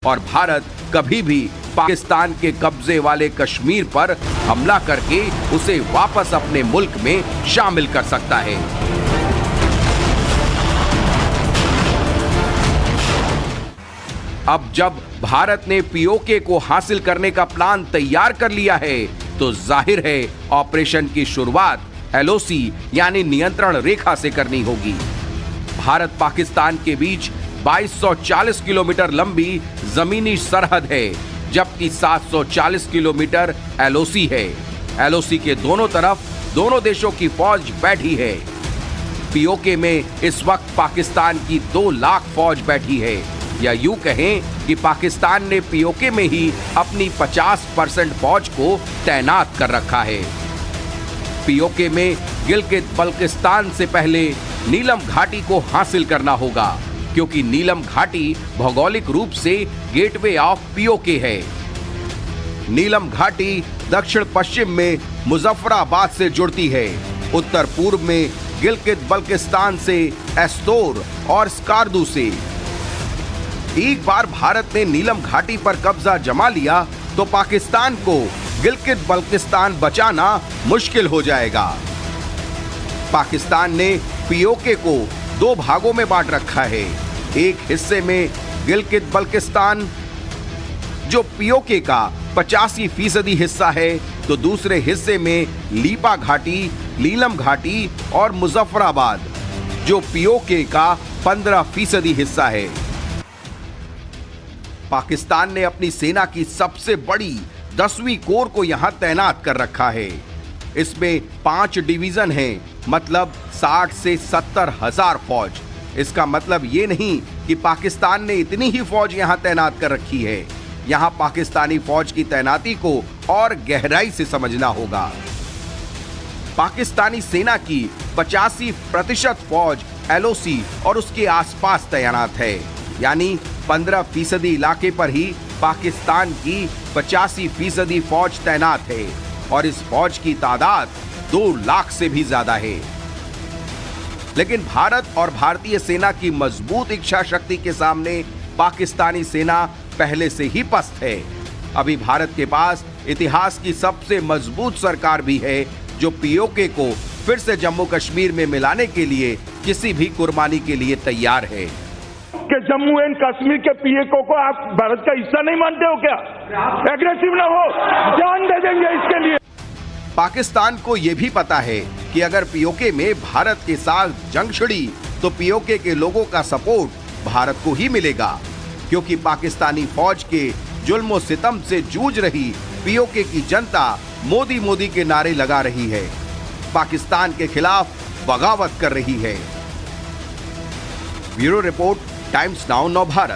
और भारत कभी भी पाकिस्तान के कब्जे वाले कश्मीर पर हमला करके उसे वापस अपने मुल्क में शामिल कर सकता है। अब जब भारत ने पीओके को हासिल करने का प्लान तैयार कर लिया है, तो जाहिर है ऑपरेशन की शुरुआत एलओसी यानी नियंत्रण रेखा से करनी होगी। भारत पाकिस्तान के बीच 2240 किलोमीटर लंबी जमीनी सरहद है, जबकि 740 किलोमीटर एलओसी है। एलओसी के दोनों तरफ दोनों देशों की फौज बैठी है। पीओके में इस वक्त पाकिस्तान की 2 लाख फौज बैठी है, या यूं कहें कि पाकिस्तान ने पीओके में ही अपनी 50% फौज को तैनात कर रखा है। पीओके में गिलगित बल्किस्तान से पहले नीलम घाटी को हासिल करना होगा, क्योंकि नीलम घाटी भौगोलिक रूप से गेटवे ऑफ पीओके है। नीलम घाटी दक्षिण पश्चिम में मुजफ्फराबाद से जुड़ती है, उत्तर पूर्व में गिलगित बल्किस्तान से, एस्तोर और स्कार्दू से। एक बार भारत ने नीलम घाटी पर कब्जा जमा लिया तो पाकिस्तान को गिलगित बल्किस्तान बचाना मुश्किल हो जाएगा। पाकिस्तान ने पीओके को 2 भागों में बांट रखा है। एक हिस्से में गिलगित बल्किस्तान जो पीओके का 85% हिस्सा है, तो दूसरे हिस्से में लीपा घाटी, नीलम घाटी और मुजफ्फराबाद जो पीओके का 15% हिस्सा है। पाकिस्तान ने अपनी सेना की सबसे बड़ी 10वीं कोर को यहां तैनात कर रखा है। इसमें 5 डिवीजन हैं, मतलब 60 से 70 हजार फौज। इसका मतलब ये नहीं कि पाकिस्तान ने इतनी ही फौज यहां तैनात कर रखी है। यहां पाकिस्तानी फौज की तैनाती को और गहराई से समझना होगा। पाकिस्तानी सेना की 85% फौज एलओसी और उसके आसपास तैनात है, यानी 15% इलाके पर ही पाकिस्तान की 85% फौज तैनात है, और इस फौज की तादाद 2 लाख से भी ज्यादा है। लेकिन भारत और भारतीय सेना की मजबूत इच्छा शक्ति के सामने पाकिस्तानी सेना पहले से ही पस्त है। अभी भारत के पास इतिहास की सबसे मजबूत सरकार भी है, जो पीओके को फिर से जम्मू कश्मीर में मिलाने के लिए किसी भी कुर्बानी के लिए तैयार है। कि जम्मू एंड कश्मीर के पीओके को आप भारत का हिस्सा नहीं मानते हो क्या? एग्रेसिव ना हो, जान दे देंगे इसके लिए। पाकिस्तान को यह भी पता है कि अगर पीओके में भारत के साथ जंग छिड़ी तो पीओके के लोगों का सपोर्ट भारत को ही मिलेगा, क्योंकि पाकिस्तानी फौज के जुल्म सितम से जूझ रही पीओके की जनता मोदी मोदी के नारे लगा रही है, पाकिस्तान के खिलाफ बगावत कर रही है। ब्यूरो रिपोर्ट, टाइम्स नाउ नव भारत।